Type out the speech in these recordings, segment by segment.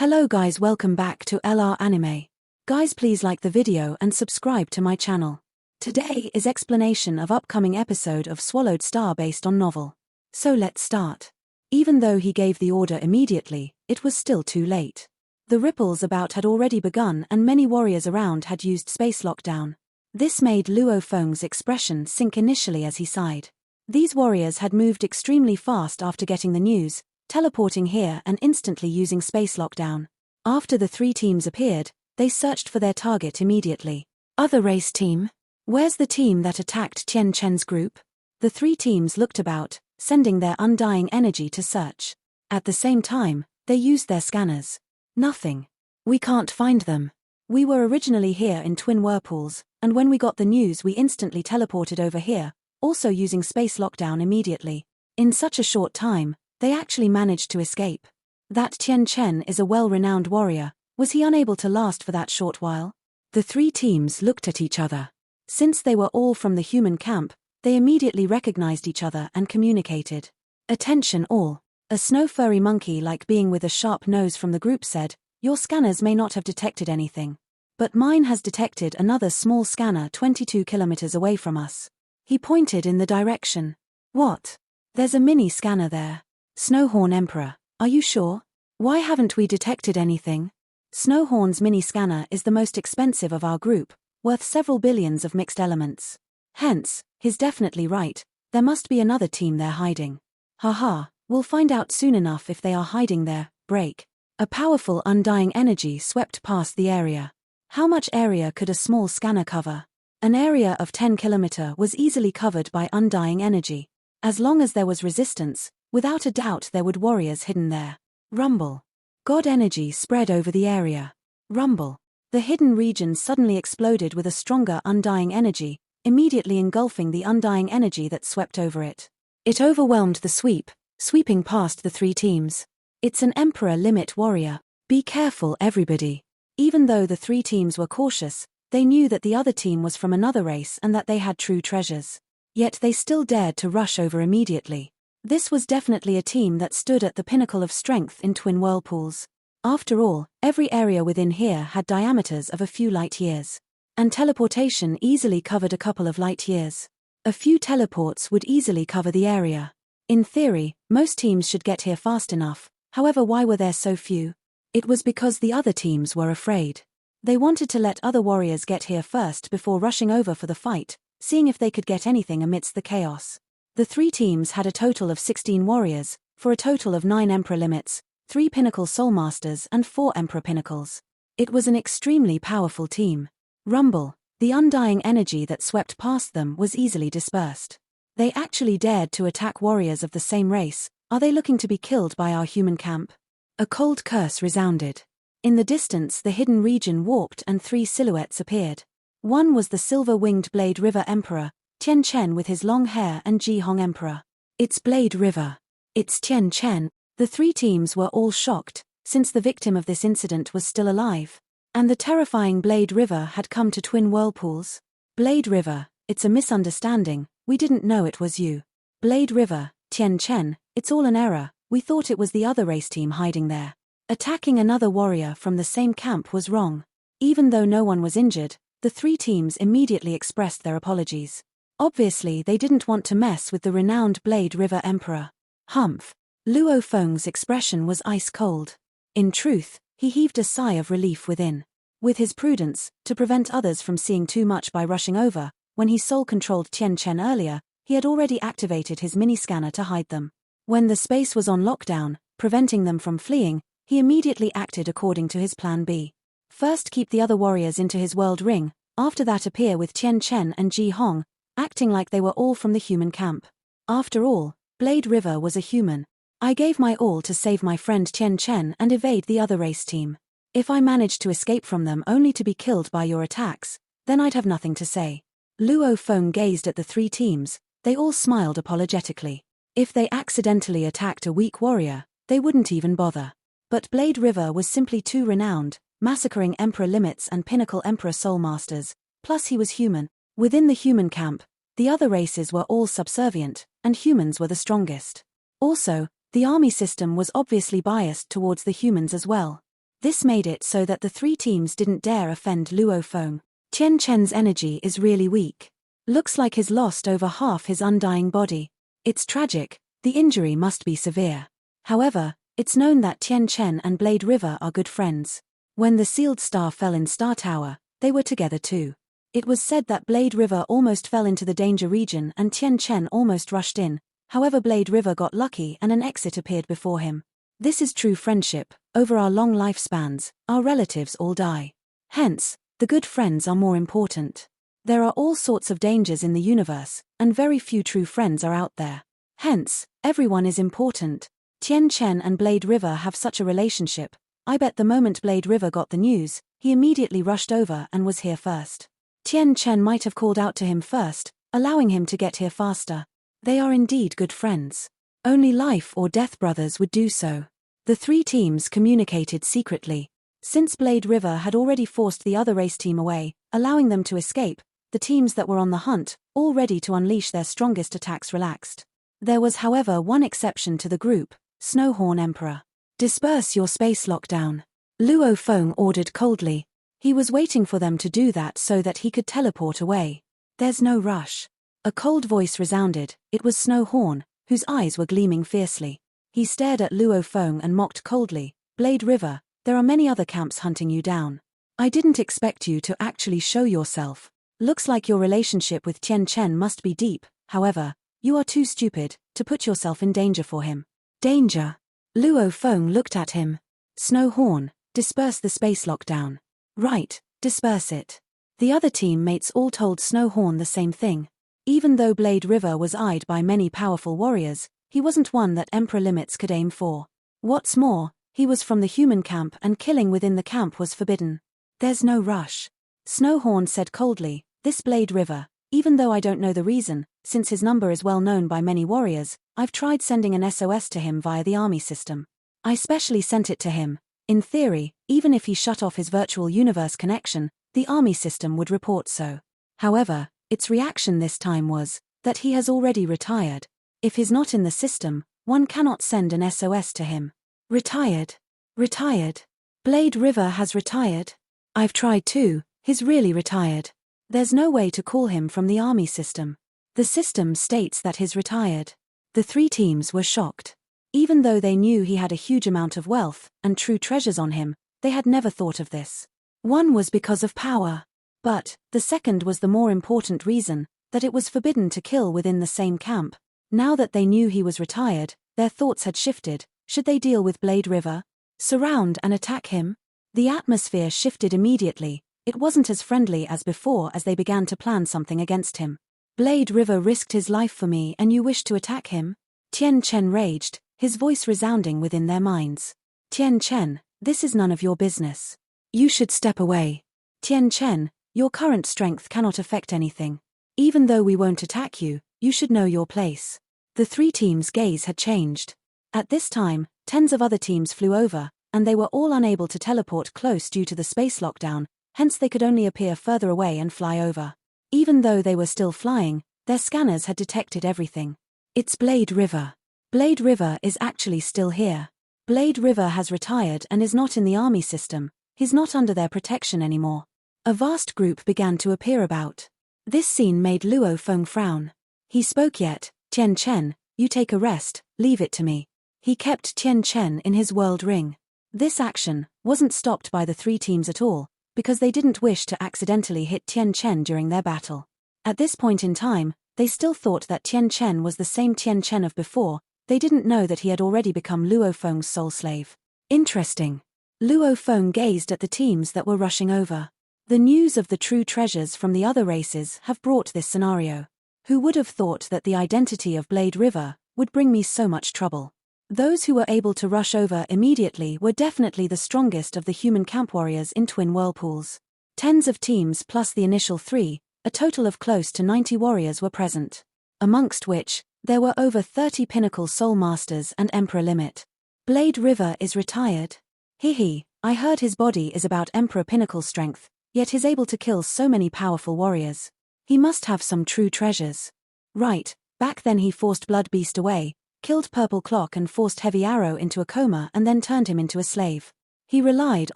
Hello guys, welcome back to LR Anime. Guys, please like the video and subscribe to my channel. Today is explanation of upcoming episode of Swallowed Star based on novel. So let's start. Even though he gave the order immediately, it was still too late. The ripples about had already begun and many warriors around had used space lockdown. This made Luo Feng's expression sink initially as he sighed. These warriors had moved extremely fast after getting the news, teleporting here and instantly using space lockdown. After the three teams appeared, they searched for their target immediately. Other race team? Where's the team that attacked Chen Chen's group? The three teams looked about, sending their undying energy to search. At the same time, they used their scanners. Nothing. We can't find them. We were originally here in twin whirlpools, and when we got the news we instantly teleported over here, also using space lockdown immediately. In such a short time, they actually managed to escape. That Chen Chen is a well-renowned warrior. Was he unable to last for that short while? The three teams looked at each other. Since they were all from the human camp, they immediately recognized each other and communicated. Attention all. A snow-furry monkey-like being with a sharp nose from the group said, "Your scanners may not have detected anything. But mine has detected another small scanner 22 kilometers away from us." He pointed in the direction. "What? There's a mini scanner there. Snowhorn Emperor, are you sure? Why haven't we detected anything?" Snowhorn's mini scanner is the most expensive of our group, worth several billions of mixed elements. Hence, he's definitely right, there must be another team there hiding. Haha, we'll find out soon enough if they are hiding there. Break. A powerful undying energy swept past the area. How much area could a small scanner cover? An area of 10 kilometers was easily covered by undying energy. As long as there was resistance, without a doubt there would warriors hidden there. Rumble. God energy spread over the area. Rumble. The hidden region suddenly exploded with a stronger undying energy, immediately engulfing the undying energy that swept over it. It overwhelmed the sweeping past the three teams. It's an Emperor limit warrior. Be careful everybody. Even though the three teams were cautious, they knew that the other team was from another race and that they had true treasures. Yet they still dared to rush over immediately. This was definitely a team that stood at the pinnacle of strength in twin whirlpools. After all, every area within here had diameters of a few light years. And teleportation easily covered a couple of light years. A few teleports would easily cover the area. In theory, most teams should get here fast enough, however why were there so few? It was because the other teams were afraid. They wanted to let other warriors get here first before rushing over for the fight, seeing if they could get anything amidst the chaos. The three teams had a total of 16 warriors, for a total of 9 Emperor limits, 3 Pinnacle Soul Masters and 4 Emperor Pinnacles. It was an extremely powerful team. Rumble. The undying energy that swept past them was easily dispersed. They actually dared to attack warriors of the same race. Are they looking to be killed by our human camp? A cold curse resounded. In the distance the hidden region warped and 3 silhouettes appeared. One was the silver-winged Blade River Emperor, Chen Chen with his long hair, and Ji Hong Emperor. It's Blade River. It's Chen Chen. The three teams were all shocked, since the victim of this incident was still alive. And the terrifying Blade River had come to twin whirlpools. Blade River, it's a misunderstanding, we didn't know it was you. Blade River, Chen Chen, it's all an error, we thought it was the other race team hiding there. Attacking another warrior from the same camp was wrong. Even though no one was injured, the three teams immediately expressed their apologies. Obviously they didn't want to mess with the renowned Blade River Emperor. Humph. Luo Feng's expression was ice cold. In truth, he heaved a sigh of relief within. With his prudence, to prevent others from seeing too much by rushing over, when he soul-controlled Chen Chen earlier, he had already activated his mini-scanner to hide them. When the space was on lockdown, preventing them from fleeing, he immediately acted according to his plan B. First keep the other warriors into his world ring, after that appear with Chen Chen and Ji Hong, acting like they were all from the human camp. After all, Blade River was a human. I gave my all to save my friend Chen Chen and evade the other race team. If I managed to escape from them only to be killed by your attacks, then I'd have nothing to say. Luo Feng gazed at the three teams, they all smiled apologetically. If they accidentally attacked a weak warrior, they wouldn't even bother. But Blade River was simply too renowned, massacring Emperor Limits and Pinnacle Emperor Soul Masters, plus he was human. Within the human camp, the other races were all subservient, and humans were the strongest. Also, the army system was obviously biased towards the humans as well. This made it so that the three teams didn't dare offend Luo Feng. Tian Chen's energy is really weak. Looks like he's lost over half his undying body. It's tragic, the injury must be severe. However, it's known that Tian Chen and Blade River are good friends. When the sealed star fell in Star Tower, they were together too. It was said that Blade River almost fell into the danger region and Tian Chen almost rushed in, however Blade River got lucky and an exit appeared before him. This is true friendship. Over our long lifespans, our relatives all die. Hence, the good friends are more important. There are all sorts of dangers in the universe, and very few true friends are out there. Hence, everyone is important. Tian Chen and Blade River have such a relationship. I bet the moment Blade River got the news, he immediately rushed over and was here first. Tian Chen might have called out to him first, allowing him to get here faster. They are indeed good friends. Only life or death brothers would do so. The three teams communicated secretly. Since Blade River had already forced the other race team away, allowing them to escape, the teams that were on the hunt, all ready to unleash their strongest attacks, relaxed. There was however one exception to the group, Snowhorn Emperor. Disperse your space lockdown. Luo Feng ordered coldly. He was waiting for them to do that so that he could teleport away. There's no rush. A cold voice resounded. It was Snowhorn, whose eyes were gleaming fiercely. He stared at Luo Feng and mocked coldly. Blade River, there are many other camps hunting you down. I didn't expect you to actually show yourself. Looks like your relationship with Tian Chen must be deep, however, you are too stupid to put yourself in danger for him. Danger? Luo Feng looked at him. Snowhorn, disperse the space lockdown. Right, disperse it. The other teammates all told Snowhorn the same thing. Even though Blade River was eyed by many powerful warriors, he wasn't one that Emperor Limits could aim for. What's more, he was from the human camp and killing within the camp was forbidden. There's no rush. Snowhorn said coldly, this Blade River, even though I don't know the reason, since his number is well known by many warriors, I've tried sending an SOS to him via the army system. I specially sent it to him. In theory, even if he shut off his virtual universe connection, the army system would report so. However, its reaction this time was that he has already retired. If he's not in the system, one cannot send an SOS to him. Retired. Retired. Blade River has retired. I've tried too, he's really retired. There's no way to call him from the army system. The system states that he's retired. The three teams were shocked. Even though they knew he had a huge amount of wealth and true treasures on him, they had never thought of this. One was because of power. But, the second was the more important reason, that it was forbidden to kill within the same camp. Now that they knew he was retired, their thoughts had shifted. Should they deal with Blade River? Surround and attack him? The atmosphere shifted immediately. It wasn't as friendly as before as they began to plan something against him. Blade River risked his life for me and you wish to attack him? Tian Chen raged, his voice resounding within their minds. Tian Chen, this is none of your business. You should step away. Tian Chen, your current strength cannot affect anything. Even though we won't attack you, you should know your place. The three teams' gaze had changed. At this time, tens of other teams flew over, and they were all unable to teleport close due to the space lockdown, hence they could only appear further away and fly over. Even though they were still flying, their scanners had detected everything. It's Blade River. Blade River is actually still here. Blade River has retired and is not in the army system. He's not under their protection anymore. A vast group began to appear about. This scene made Luo Feng frown. He spoke yet, Tian Chen, you take a rest, leave it to me. He kept Tian Chen in his world ring. This action wasn't stopped by the three teams at all, because they didn't wish to accidentally hit Tian Chen during their battle. At this point in time, they still thought that Tian Chen was the same Tian Chen of before. They didn't know that he had already become Luo Feng's soul slave. Interesting. Luo Feng gazed at the teams that were rushing over. The news of the true treasures from the other races have brought this scenario. Who would have thought that the identity of Blade River would bring me so much trouble? Those who were able to rush over immediately were definitely the strongest of the human camp warriors in twin whirlpools. Tens of teams plus the initial three, a total of close to 90 warriors were present. Amongst which, there were over 30 pinnacle soul masters and Emperor Limit. Blade River is retired. Hehe, I heard his body is about Emperor Pinnacle strength, yet he's able to kill so many powerful warriors. He must have some true treasures. Right, back then he forced Blood Beast away, killed Purple Clock and forced Heavy Arrow into a coma and then turned him into a slave. He relied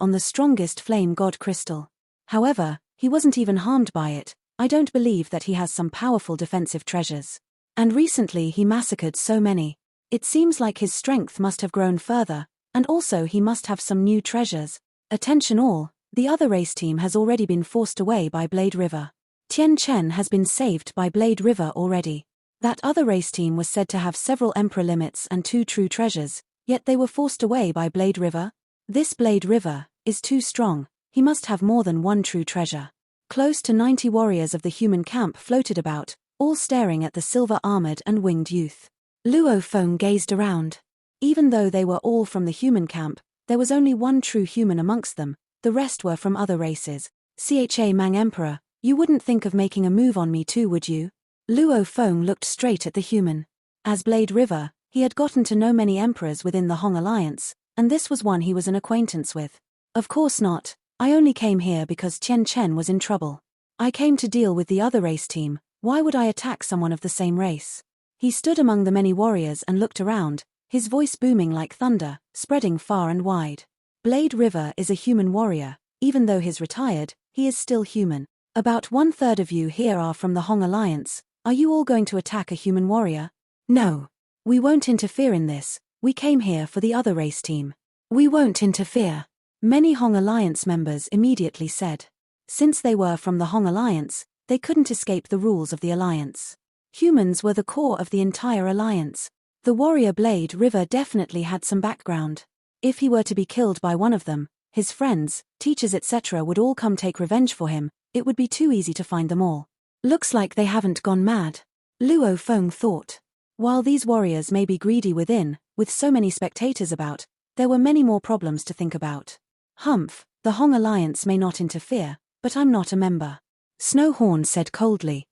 on the strongest flame god crystal. However, he wasn't even harmed by it. I don't believe that he has some powerful defensive treasures. And recently he massacred so many. It seems like his strength must have grown further, and also he must have some new treasures. Attention all, the other race team has already been forced away by Blade River. Tian Chen has been saved by Blade River already. That other race team was said to have several Emperor limits and 2 true treasures, yet they were forced away by Blade River. This Blade River is too strong. He must have more than 1 true treasure. Close to 90 warriors of the human camp floated about, all staring at the silver-armored and winged youth. Luo Feng gazed around. Even though they were all from the human camp, there was only 1 true human amongst them, the rest were from other races. Cha Mang Emperor, you wouldn't think of making a move on me too, would you? Luo Feng looked straight at the human. As Blade River, he had gotten to know many emperors within the Hong Alliance, and this was one he was an acquaintance with. Of course not. I only came here because Tian Chen was in trouble. I came to deal with the other race team. Why would I attack someone of the same race? He stood among the many warriors and looked around, his voice booming like thunder, spreading far and wide. Blade River is a human warrior. Even though he's retired, he is still human. About 1/3 of you here are from the Hong Alliance. Are you all going to attack a human warrior? No. We won't interfere in this. We came here for the other race team. We won't interfere. Many Hong Alliance members immediately said. Since they were from the Hong Alliance, they couldn't escape the rules of the alliance. Humans were the core of the entire alliance. The warrior Blade River definitely had some background. If he were to be killed by one of them, his friends, teachers etc. would all come take revenge for him. It would be too easy to find them all. Looks like they haven't gone mad. Luo Feng thought. While these warriors may be greedy within, with so many spectators about, there were many more problems to think about. Humph, the Hong Alliance may not interfere, but I'm not a member. Snowhorn said coldly.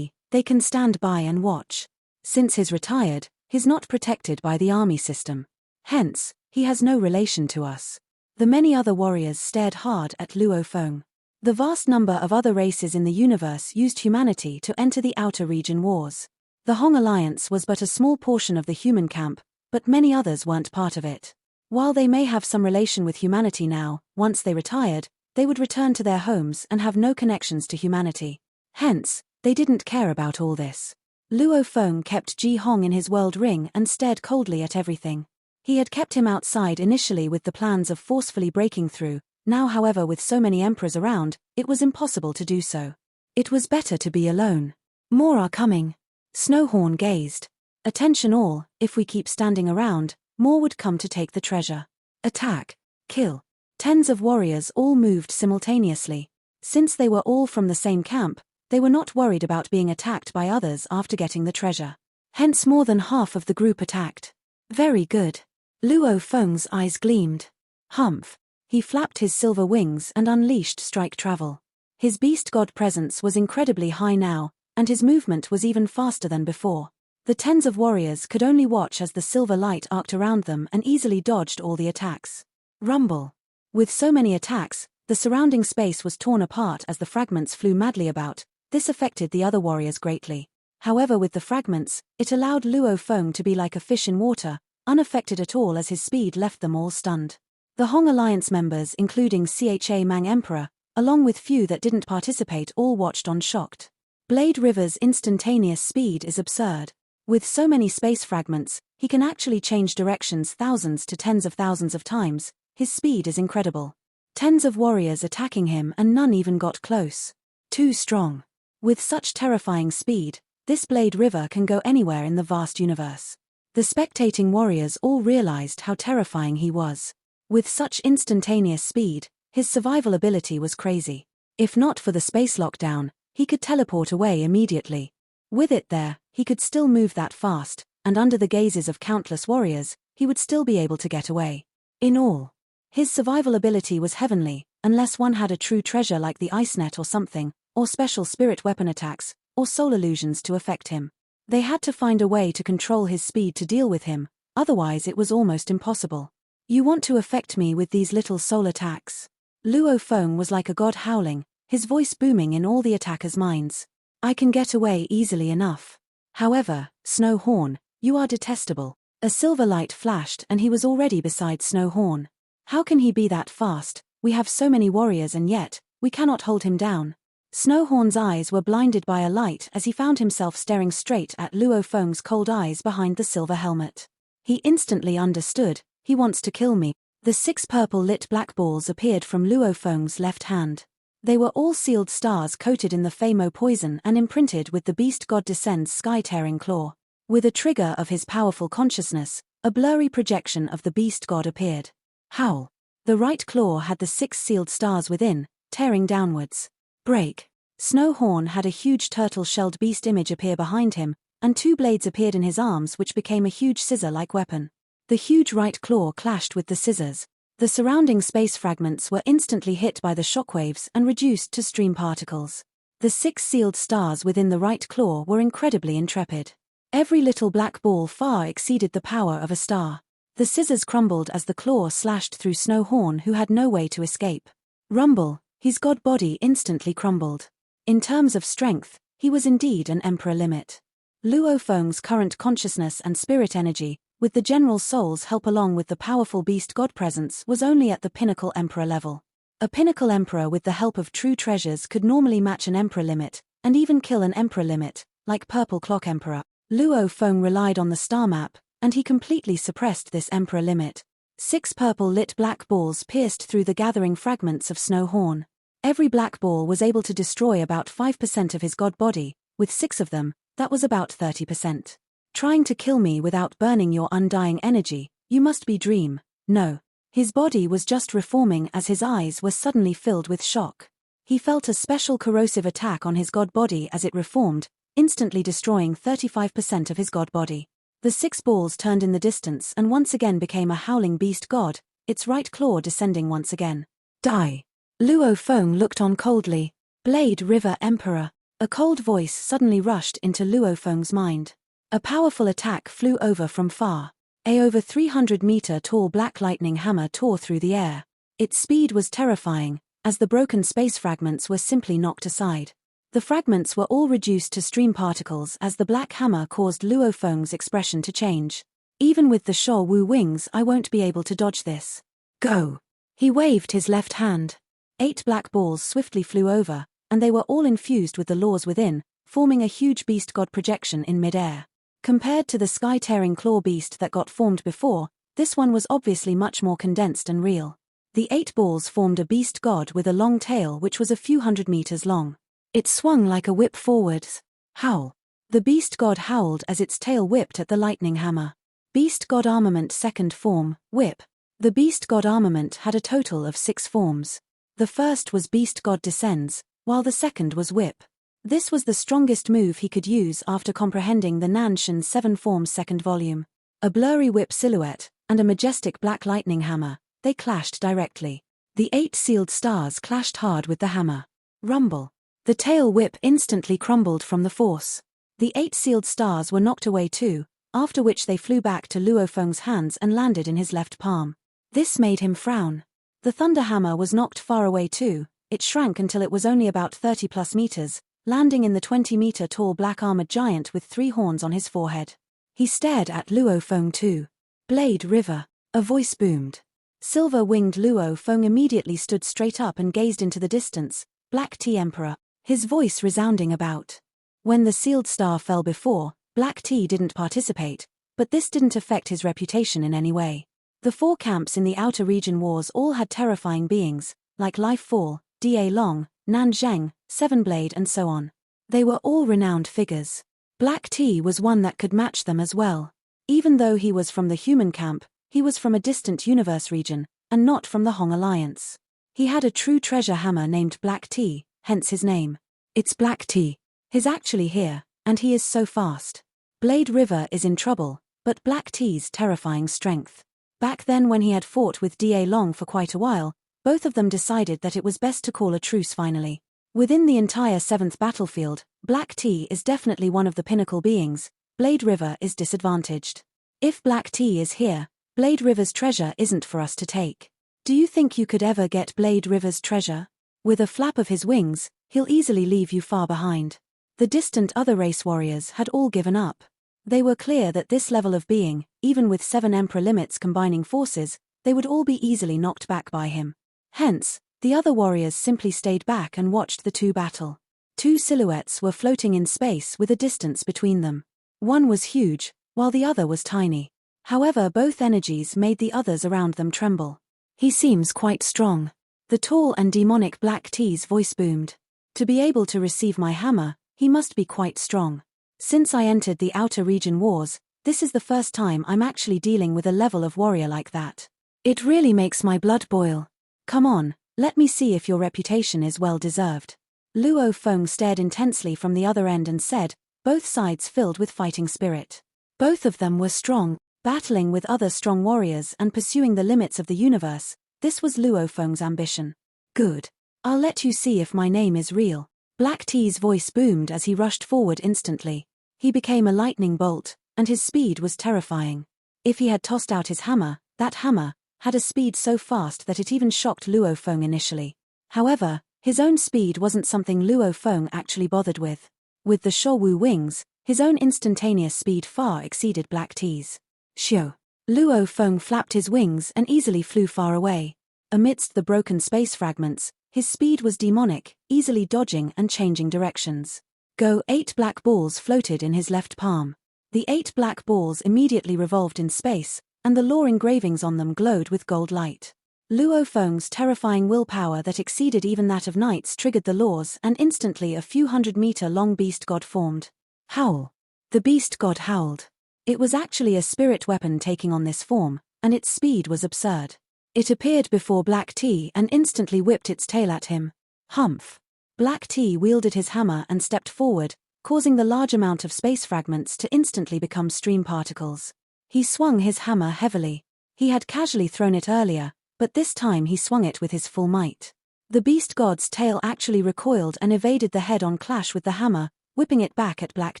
They can stand by and watch. Since he's retired, he's not protected by the army system. Hence, he has no relation to us. The many other warriors stared hard at Luo Feng. The vast number of other races in the universe used humanity to enter the outer region wars. The Hong Alliance was but a small portion of the human camp, but many others weren't part of it. While they may have some relation with humanity now, once they retired, they would return to their homes and have no connections to humanity. Hence, they didn't care about all this. Luo Feng kept Ji Hong in his world ring and stared coldly at everything. He had kept him outside initially with the plans of forcefully breaking through. Now however, with so many emperors around, it was impossible to do so. It was better to be alone. More are coming. Snowhorn gazed. Attention all, if we keep standing around, more would come to take the treasure. Attack. Kill. Tens of warriors all moved simultaneously. Since they were all from the same camp, they were not worried about being attacked by others after getting the treasure. Hence more than half of the group attacked. Very good. Luo Feng's eyes gleamed. Humph. He flapped his silver wings and unleashed strike travel. His beast god presence was incredibly high now, and his movement was even faster than before. The tens of warriors could only watch as the silver light arced around them and easily dodged all the attacks. Rumble. With so many attacks, the surrounding space was torn apart as the fragments flew madly about. This affected the other warriors greatly. However, with the fragments, it allowed Luo Feng to be like a fish in water, unaffected at all as his speed left them all stunned. The Hong Alliance members, including Cha Mang Emperor, along with few that didn't participate, all watched on shocked. Blade River's instantaneous speed is absurd. With so many space fragments, he can actually change directions thousands to tens of thousands of times. His speed is incredible. Tens of warriors attacking him and none even got close. Too strong. With such terrifying speed, this Blade River can go anywhere in the vast universe. The spectating warriors all realized how terrifying he was. With such instantaneous speed, his survival ability was crazy. If not for the space lockdown, he could teleport away immediately. With it there, he could still move that fast, and under the gazes of countless warriors, he would still be able to get away. In all, his survival ability was heavenly, unless one had a true treasure like the ice net or something, or special spirit weapon attacks, or soul illusions to affect him. They had to find a way to control his speed to deal with him, otherwise it was almost impossible. You want to affect me with these little soul attacks? Luo Feng was like a god howling, his voice booming in all the attackers' minds. I can get away easily enough. However, Snowhorn, you are detestable. A silver light flashed and he was already beside Snowhorn. How can he be that fast? We have so many warriors and yet, we cannot hold him down. Snowhorn's eyes were blinded by a light as he found himself staring straight at Luo Feng's cold eyes behind the silver helmet. He instantly understood, he wants to kill me. The 6 purple lit black balls appeared from Luo Feng's left hand. They were all sealed stars coated in the Famo poison and imprinted with the beast god Descend's sky-tearing claw. With a trigger of his powerful consciousness, a blurry projection of the beast god appeared. Howl. The right claw had the 6 sealed stars within, tearing downwards. Break. Snowhorn had a huge turtle-shelled beast image appear behind him, and 2 blades appeared in his arms which became a huge scissor-like weapon. The huge right claw clashed with the scissors. The surrounding space fragments were instantly hit by the shockwaves and reduced to stream particles. The 6 sealed stars within the right claw were incredibly intrepid. Every little black ball far exceeded the power of a star. The scissors crumbled as the claw slashed through Snowhorn, who had no way to escape. Rumble. His god body instantly crumbled. In terms of strength, he was indeed an emperor limit. Luo Feng's current consciousness and spirit energy, with the general soul's help along with the powerful beast god presence, was only at the pinnacle emperor level. A pinnacle emperor with the help of true treasures could normally match an emperor limit, and even kill an emperor limit, like Purple Clock Emperor. Luo Feng relied on the star map, and he completely suppressed this emperor limit. 6 purple lit black balls pierced through the gathering fragments of Snowhorn. Every black ball was able to destroy about 5% of his god body. With 6 of them, that was about 30%. Trying to kill me without burning your undying energy, you must be dream. No. His body was just reforming as his eyes were suddenly filled with shock. He felt a special corrosive attack on his god body as it reformed, instantly destroying 35% of his god body. The 6 balls turned in the distance and once again became a howling beast god, its right claw descending once again. Die. Luo Feng looked on coldly. Blade River Emperor. A cold voice suddenly rushed into Luo Feng's mind. A powerful attack flew over from far. A over 300-meter tall black lightning hammer tore through the air. Its speed was terrifying, as the broken space fragments were simply knocked aside. The fragments were all reduced to stream particles as the black hammer caused Luo Feng's expression to change. Even with the Sho Wu wings, I won't be able to dodge this. Go. He waved his left hand. 8 black balls swiftly flew over, and they were all infused with the laws within, forming a huge beast god projection in mid-air. Compared to the sky-tearing claw beast that got formed before, this one was obviously much more condensed and real. The 8 balls formed a beast god with a long tail which was a few hundred meters long. It swung like a whip forwards. Howl. The beast god howled as its tail whipped at the lightning hammer. Beast god armament second form, whip. The beast god armament had a total of 6 forms. The first was beast god descends, while the second was whip. This was the strongest move he could use after comprehending the Nanshan 7 forms second volume. A blurry whip silhouette, and a majestic black lightning hammer, they clashed directly. The 8 sealed stars clashed hard with the hammer. Rumble. The tail whip instantly crumbled from the force. The 8 sealed stars were knocked away too, after which they flew back to Luo Feng's hands and landed in his left palm. This made him frown. The thunder hammer was knocked far away too. It shrank until it was only about 30+ meters, landing in the 20-meter tall black armored giant with 3 horns on his forehead. He stared at Luo Feng too. Blade River. A voice boomed. Silver-winged Luo Feng immediately stood straight up and gazed into the distance. Black Tea Emperor. His voice resounding about. When the sealed star fell before, Black Tea didn't participate, but this didn't affect his reputation in any way. The 4 camps in the outer region wars all had terrifying beings, like Life Fall, Da Long, Nan Zheng, Sevenblade and so on. They were all renowned figures. Black Tea was one that could match them as well. Even though he was from the human camp, he was from a distant universe region, and not from the Hong Alliance. He had a true treasure hammer named Black Tea, hence his name. It's Black Tea. He's actually here, and he is so fast. Blade River is in trouble, but Black Tea's terrifying strength. Back then when he had fought with Da Long for quite a while, both of them decided that it was best to call a truce finally. Within the entire 7th battlefield, Black Tea is definitely one of the pinnacle beings. Blade River is disadvantaged. If Black Tea is here, Blade River's treasure isn't for us to take. Do you think you could ever get Blade River's treasure? With a flap of his wings, he'll easily leave you far behind. The distant other race warriors had all given up. They were clear that this level of being, even with 7 emperor limits combining forces, they would all be easily knocked back by him. Hence, the other warriors simply stayed back and watched the two battle. Two silhouettes were floating in space with a distance between them. One was huge, while the other was tiny. However, both energies made the others around them tremble. He seems quite strong. The tall and demonic Black T's voice boomed. To be able to receive my hammer, he must be quite strong. Since I entered the Outer Region Wars, this is the first time I'm actually dealing with a level of warrior like that. It really makes my blood boil. Come on, let me see if your reputation is well deserved. Luo Feng stared intensely from the other end and said, both sides filled with fighting spirit. Both of them were strong, battling with other strong warriors and pursuing the limits of the universe. This was Luo Feng's ambition. Good. I'll let you see if my name is real. Black T's voice boomed as he rushed forward instantly. He became a lightning bolt, and his speed was terrifying. If he had tossed out his hammer, that hammer had a speed so fast that it even shocked Luo Feng initially. However, his own speed wasn't something Luo Feng actually bothered with. With the Shouwu wings, his own instantaneous speed far exceeded Black T's. Xiu. Luo Feng flapped his wings and easily flew far away. Amidst the broken space fragments, his speed was demonic, easily dodging and changing directions. Go 8 black balls floated in his left palm. The 8 black balls immediately revolved in space, and the lore engravings on them glowed with gold light. Luo Feng's terrifying willpower that exceeded even that of knights triggered the laws, and instantly a few 100-meter-long beast god formed. Howl. The beast god howled. It was actually a spirit weapon taking on this form, and its speed was absurd. It appeared before Black T and instantly whipped its tail at him. Humph. Black T wielded his hammer and stepped forward, causing the large amount of space fragments to instantly become stream particles. He swung his hammer heavily. He had casually thrown it earlier, but this time he swung it with his full might. The beast god's tail actually recoiled and evaded the head-on clash with the hammer, whipping it back at Black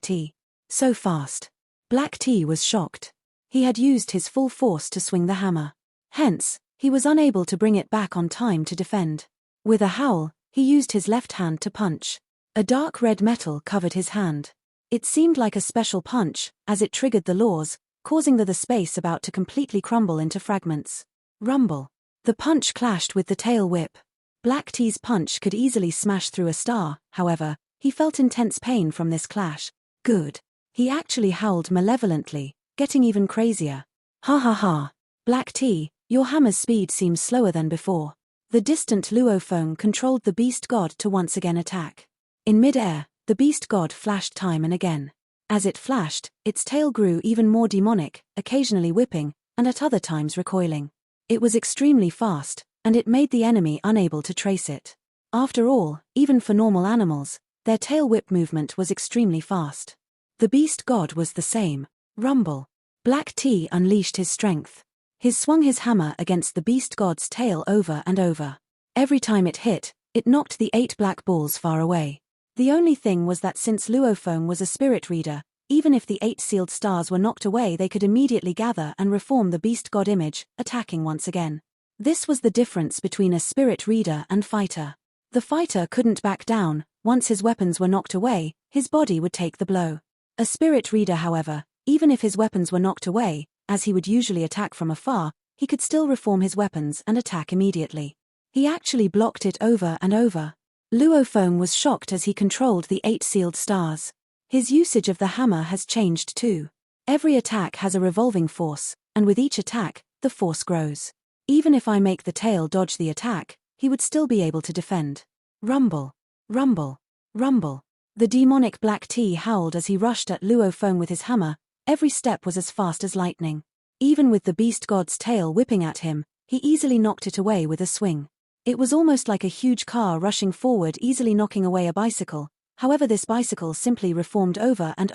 T. So fast. Black T was shocked. He had used his full force to swing the hammer. Hence, he was unable to bring it back on time to defend. With a howl, he used his left hand to punch. A dark red metal covered his hand. It seemed like a special punch, as it triggered the laws, causing the space about to completely crumble into fragments. Rumble. The punch clashed with the tail whip. Black T's punch could easily smash through a star, however, he felt intense pain from this clash. Good. He actually howled malevolently, getting even crazier. Ha ha ha. Black T, your hammer's speed seems slower than before. The distant Luo Feng controlled the beast god to once again attack. In mid-air, the beast god flashed time and again. As it flashed, its tail grew even more demonic, occasionally whipping, and at other times recoiling. It was extremely fast, and it made the enemy unable to trace it. After all, even for normal animals, their tail whip movement was extremely fast. The beast god was the same. Rumble. Black T unleashed his strength. He swung his hammer against the beast god's tail over and over. Every time it hit, it knocked the 8 black balls far away. The only thing was that since Luo Feng was a spirit reader, even if the 8 sealed stars were knocked away, they could immediately gather and reform the beast god image, attacking once again. This was the difference between a spirit reader and fighter. The fighter couldn't back down. Once his weapons were knocked away, his body would take the blow. A spirit reader, however, even if his weapons were knocked away, as he would usually attack from afar, he could still reform his weapons and attack immediately. He actually blocked it over and over. Luo Feng was shocked as he controlled the 8 sealed stars. His usage of the hammer has changed too. Every attack has a revolving force, and with each attack, the force grows. Even if I make the tail dodge the attack, he would still be able to defend. Rumble. Rumble. Rumble. The demonic Black T howled as he rushed at Luo Feng with his hammer. Every step was as fast as lightning. Even with the beast god's tail whipping at him, he easily knocked it away with a swing. It was almost like a huge car rushing forward, easily knocking away a bicycle. However, this bicycle simply reformed over and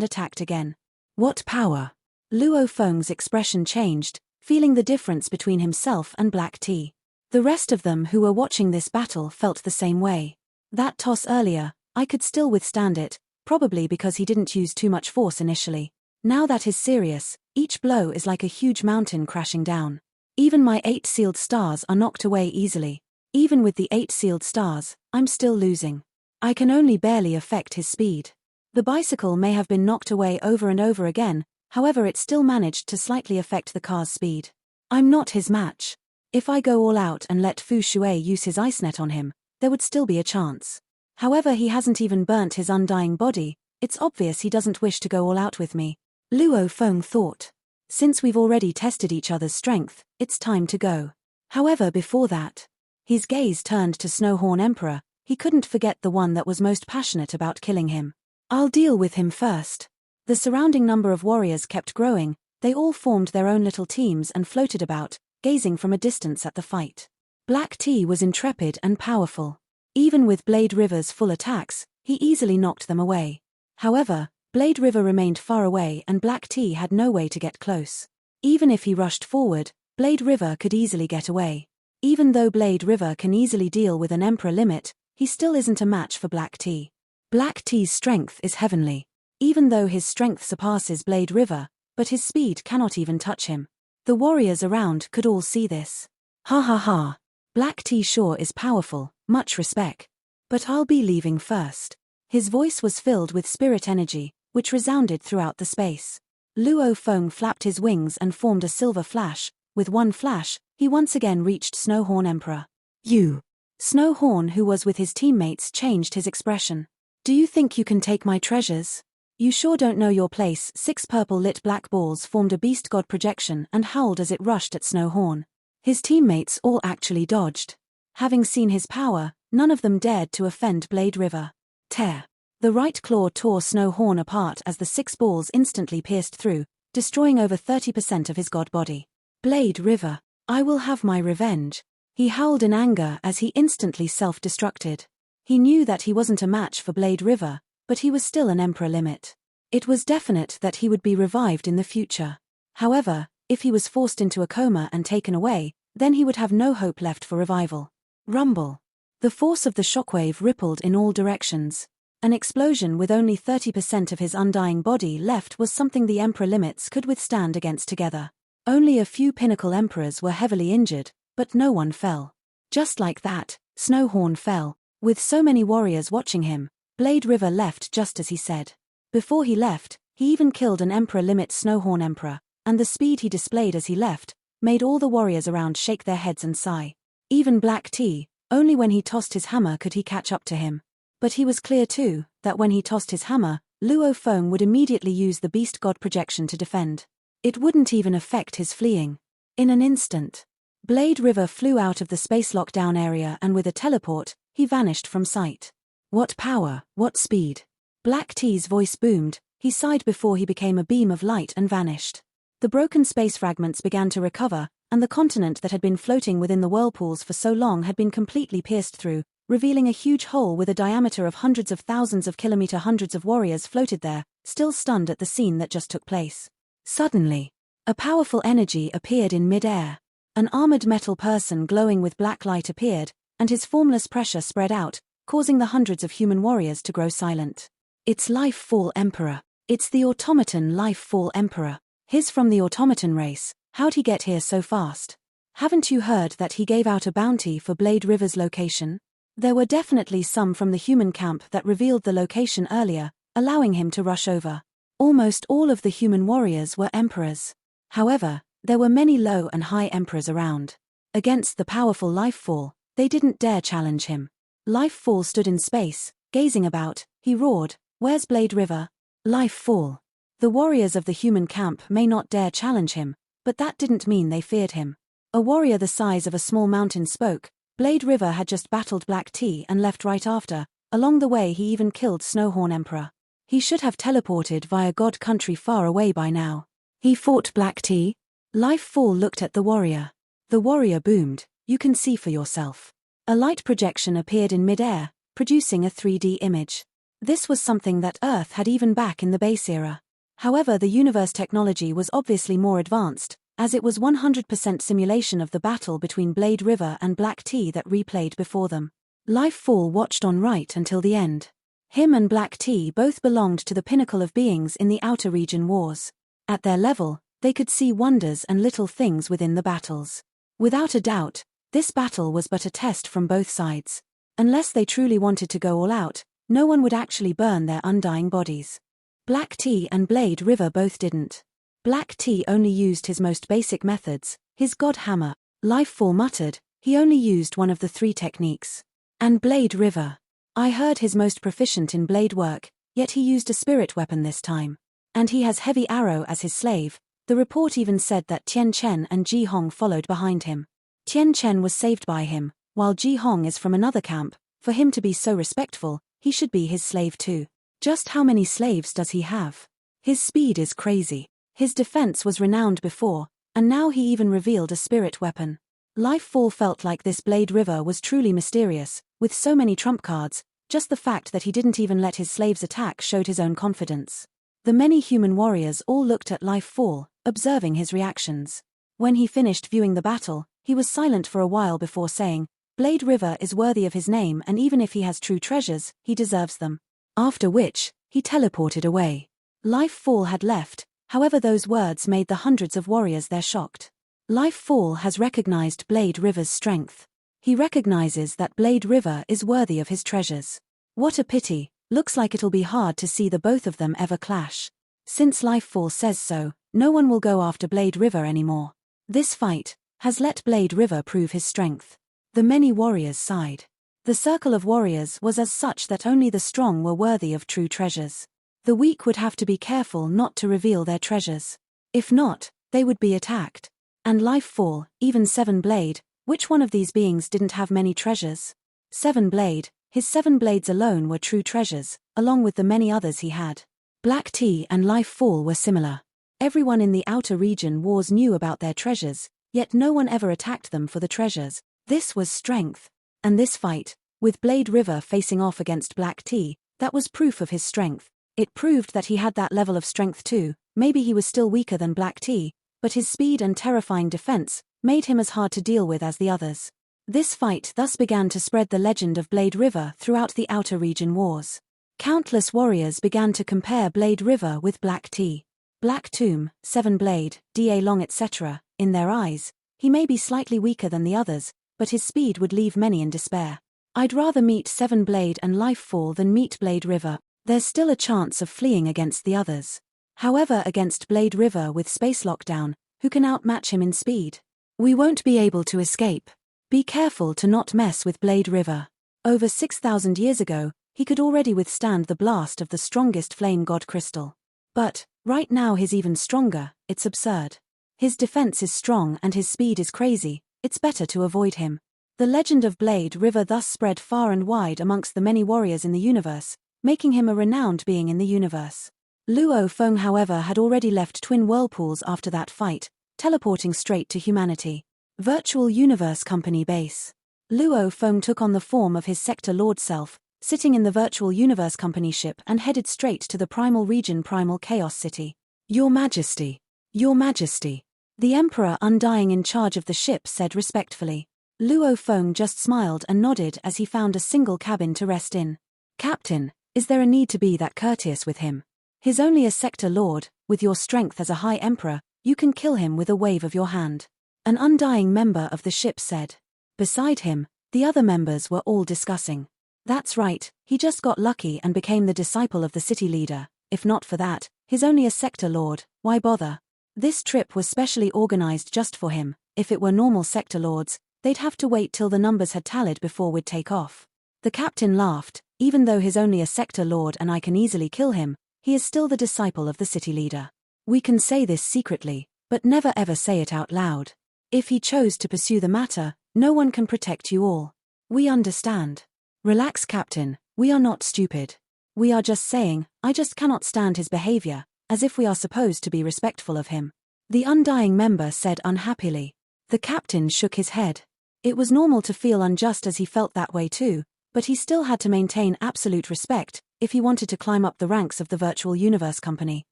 attacked again. What power! Luo Feng's expression changed, feeling the difference between himself and Black T. The rest of them who were watching this battle felt the same way. That toss earlier, I could still withstand it, probably because he didn't use too much force initially. Now that is serious, each blow is like a huge mountain crashing down. Even my 8 sealed stars are knocked away easily. Even with the 8 sealed stars, I'm still losing. I can only barely affect his speed. The bicycle may have been knocked away over and over again, however it still managed to slightly affect the car's speed. I'm not his match. If I go all out and let Fu Shui use his ice net on him, there would still be a chance. However, he hasn't even burnt his undying body. It's obvious he doesn't wish to go all out with me. Luo Feng thought. Since we've already tested each other's strength, it's time to go. However, before that, his gaze turned to Snowhorn Emperor. He couldn't forget the one that was most passionate about killing him. I'll deal with him first. The surrounding number of warriors kept growing. They all formed their own little teams and floated about, gazing from a distance at the fight. Black Tea was intrepid and powerful. Even with Blade River's full attacks, he easily knocked them away. However, Blade River remained far away and Black Tea had no way to get close. Even if he rushed forward, Blade River could easily get away. Even though Blade River can easily deal with an Emperor limit, he still isn't a match for Black Tea. Black Tea's strength is heavenly. Even though his strength surpasses Blade River, but his speed cannot even touch him. The warriors around could all see this. Ha ha ha. Black Tea sure is powerful, much respect. But I'll be leaving first. His voice was filled with spirit energy, which resounded throughout the space. Luo Feng flapped his wings and formed a silver flash. With one flash, he once again reached Snowhorn Emperor. You. Snowhorn, who was with his teammates, changed his expression. Do you think you can take my treasures? You sure don't know your place. 6 purple lit black balls formed a beast god projection and howled as it rushed at Snowhorn. His teammates all actually dodged. Having seen his power, none of them dared to offend Blade River. Tear. The right claw tore Snowhorn apart as the 6 balls instantly pierced through, destroying over 30% of his god body. Blade River, I will have my revenge. He howled in anger as he instantly self-destructed. He knew that he wasn't a match for Blade River, but he was still an Emperor limit. It was definite that he would be revived in the future. However, if he was forced into a coma and taken away, then he would have no hope left for revival. Rumble. The force of the shockwave rippled in all directions. An explosion with only 30% of his undying body left was something the Emperor limits could withstand against together. Only a few pinnacle emperors were heavily injured, but no one fell. Just like that, Snowhorn fell. With so many warriors watching him, Blade River left just as he said. Before he left, he even killed an Emperor limit Snowhorn Emperor, and the speed he displayed as he left made all the warriors around shake their heads and sigh. Even Black Tea, only when he tossed his hammer could he catch up to him. But he was clear too, that when he tossed his hammer, Luo Feng would immediately use the beast god projection to defend. It wouldn't even affect his fleeing. In an instant, Blade River flew out of the space lockdown area and with a teleport, he vanished from sight. What power, what speed. Black Tea's voice boomed, he sighed before he became a beam of light and vanished. The broken space fragments began to recover, and the continent that had been floating within the whirlpools for so long had been completely pierced through, revealing a huge hole with a diameter of hundreds of thousands of kilometers. Hundreds of warriors floated there, still stunned at the scene that just took place. Suddenly, a powerful energy appeared in mid-air. An armored metal person glowing with black light appeared, and his formless pressure spread out, causing the hundreds of human warriors to grow silent. It's Life Fall Emperor. It's the automaton Life Fall Emperor. He's from the automaton race. How'd he get here so fast? Haven't you heard that he gave out a bounty for Blade River's location? There were definitely some from the human camp that revealed the location earlier, allowing him to rush over. Almost all of the human warriors were emperors. However, there were many low and high emperors around. Against the powerful Lifefall, they didn't dare challenge him. Lifefall stood in space, gazing about. He roared, "Where's Blade River?" Lifefall. The warriors of the human camp may not dare challenge him, but that didn't mean they feared him. A warrior the size of a small mountain spoke. Blade River had just battled Black Tea and left right after. Along the way he even killed Snowhorn Emperor. He should have teleported via God Country far away by now. He fought Black Tea. Lifefall looked at the warrior. The warrior boomed, "You can see for yourself." A light projection appeared in mid-air, producing a 3D image. This was something that Earth had even back in the base era. However, the universe technology was obviously more advanced, as it was 100% simulation of the battle between Blade River and Black Tea that replayed before them. Lifefall watched on right until the end. Him and Black Tea both belonged to the pinnacle of beings in the outer region wars. At their level, they could see wonders and little things within the battles. Without a doubt, this battle was but a test from both sides. Unless they truly wanted to go all out, no one would actually burn their undying bodies. Black Tea and Blade River both didn't. Black Tea only used his most basic methods, His god hammer, Lifefall muttered, he only used one of the 3 techniques. And Blade River. I heard he's most proficient in blade work, yet he used a spirit weapon this time. And he has Heavy Arrow as his slave. The report even said that Tian Chen and Ji Hong followed behind him. Tian Chen was saved by him, while Ji Hong is from another camp. For him to be so respectful, he should be his slave too. Just how many slaves does he have? His speed is crazy. His defense was renowned before, and now he even revealed a spirit weapon. Lifefall felt like this Blade River was truly mysterious, with so many trump cards. Just the fact that he didn't even let his slaves attack showed his own confidence. The many human warriors all looked at Lifefall, observing his reactions. When he finished viewing the battle, he was silent for a while before saying, Blade River is worthy of his name, and even if he has true treasures, he deserves them. After which, he teleported away. Lifefall had left, however those words made the hundreds of warriors there shocked. Lifefall has recognized Blade River's strength. He recognizes that Blade River is worthy of his treasures. What a pity, looks like it'll be hard to see the both of them ever clash. Since Lifefall says so, no one will go after Blade River anymore. This fight has let Blade River prove his strength. The many warriors sighed. The circle of warriors was as such that only the strong were worthy of true treasures. The weak would have to be careful not to reveal their treasures. If not, they would be attacked. And Lifefall, even Seven Blade, which one of these beings didn't have many treasures? Seven Blade, his 7 blades alone were true treasures, along with the many others he had. Black Tea and Lifefall were similar. Everyone in the outer region wars knew about their treasures, yet no one ever attacked them for the treasures. This was strength. And this fight, with Blade River facing off against Black Tea, that was proof of his strength. It proved that he had that level of strength too. Maybe he was still weaker than Black Tea, but his speed and terrifying defense made him as hard to deal with as the others. This fight thus began to spread the legend of Blade River throughout the outer region wars. Countless warriors began to compare Blade River with Black Tea. Black Tomb, 7 Blade, Da Long etc., in their eyes, he may be slightly weaker than the others, but his speed would leave many in despair. I'd rather meet 7 Blade and Lifefall than meet Blade River. There's still a chance of fleeing against the others. However, against Blade River with space lockdown, who can outmatch him in speed? We won't be able to escape. Be careful to not mess with Blade River. Over 6,000 years ago, he could already withstand the blast of the strongest flame god crystal. But, right now he's even stronger. It's absurd. His defense is strong and his speed is crazy. It's better to avoid him. The legend of Blade River thus spread far and wide amongst the many warriors in the universe, making him a renowned being in the universe. Luo Feng, however, had already left Twin Whirlpools after that fight, teleporting straight to humanity. Virtual Universe Company base. Luo Feng took on the form of his Sector Lord self, sitting in the Virtual Universe Company ship and headed straight to the Primal Region Primal Chaos City. Your Majesty. Your Majesty. The Emperor Undying in charge of the ship said respectfully. Luo Feng just smiled and nodded as he found a single cabin to rest in. Captain, is there a need to be that courteous with him? He's only a Sector Lord. With your strength as a High Emperor, you can kill him with a wave of your hand. An Undying member of the ship said. Beside him, the other members were all discussing. That's right, he just got lucky and became the disciple of the city leader. If not for that, he's only a Sector Lord. Why bother? This trip was specially organized just for him. If it were normal Sector Lords, they'd have to wait till the numbers had tallied before we'd take off. The captain laughed. Even though he's only a Sector Lord and I can easily kill him, he is still the disciple of the city leader. We can say this secretly, but never ever say it out loud. If he chose to pursue the matter, no one can protect you all. We understand. Relax, Captain, we are not stupid. We are just saying, I just cannot stand his behavior, as if we are supposed to be respectful of him. The Undying member said unhappily. The captain shook his head. It was normal to feel unjust as he felt that way too, but he still had to maintain absolute respect if he wanted to climb up the ranks of the Virtual Universe Company.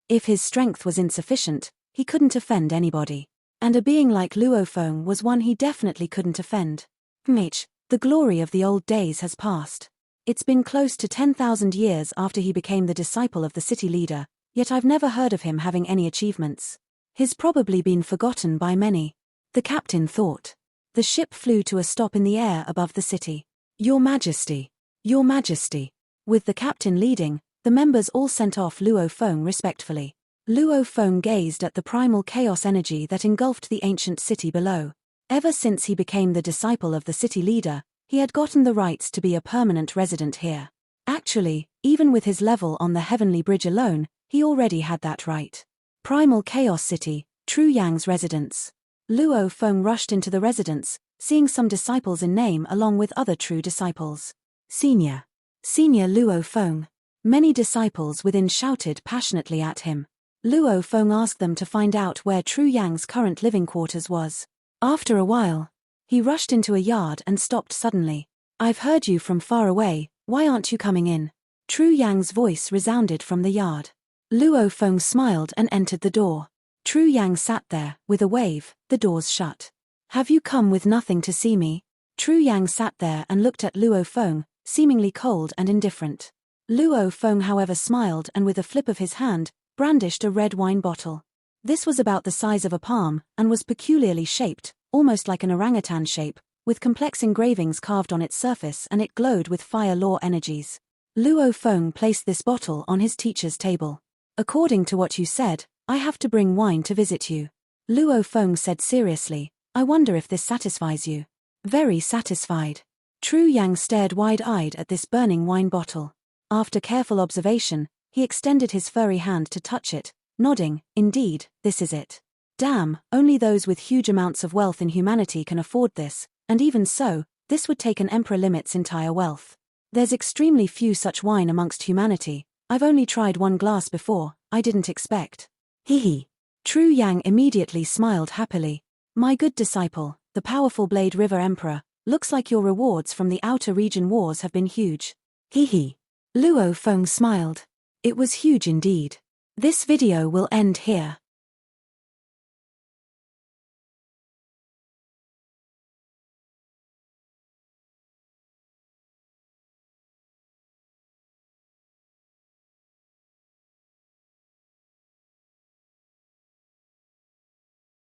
If his strength was insufficient, he couldn't offend anybody. And a being like Luo Feng was one he definitely couldn't offend. The glory of the old days has passed. It's been close to 10,000 years after he became the disciple of the city leader, yet I've never heard of him having any achievements. He's probably been forgotten by many. The captain thought. The ship flew to a stop in the air above the city. Your Majesty. Your Majesty. With the captain leading, the members all sent off Luo Feng respectfully. Luo Feng gazed at the primal chaos energy that engulfed the ancient city below. Ever since he became the disciple of the city leader, he had gotten the rights to be a permanent resident here. Actually, even with his level on the Heavenly Bridge alone, he already had that right. Primal Chaos City, True Yang's residence. Luo Feng rushed into the residence, seeing some disciples in name along with other true disciples. Senior Luo Feng. Many disciples within shouted passionately at him. Luo Feng asked them to find out where True Yang's current living quarters was. After a while, he rushed into a yard and stopped suddenly. "I've heard you from far away, why aren't you coming in?" True Yang's voice resounded from the yard. Luo Feng smiled and entered the door. True Yang sat there, with a wave, the doors shut. "Have you come with nothing to see me?" True Yang sat there and looked at Luo Feng, seemingly cold and indifferent. Luo Feng however smiled and with a flip of his hand, brandished a red wine bottle. This was about the size of a palm, and was peculiarly shaped, almost like an orangutan shape, with complex engravings carved on its surface, and it glowed with fire law energies. Luo Feng placed this bottle on his teacher's table. "According to what you said, I have to bring wine to visit you." Luo Feng said seriously, "I wonder if this satisfies you." "Very satisfied." True Yang stared wide-eyed at this burning wine bottle. After careful observation, he extended his furry hand to touch it, nodding, "Indeed, this is it." "Damn, only those with huge amounts of wealth in humanity can afford this, and even so, this would take an emperor limit's entire wealth. There's extremely few such wine amongst humanity. I've only tried one glass before, I didn't expect." Hee. True Yang immediately smiled happily. "My good disciple, the powerful Blade River Emperor, looks like your rewards from the outer region wars have been huge." Hee. Luo Feng smiled. "It was huge indeed. This video will end here.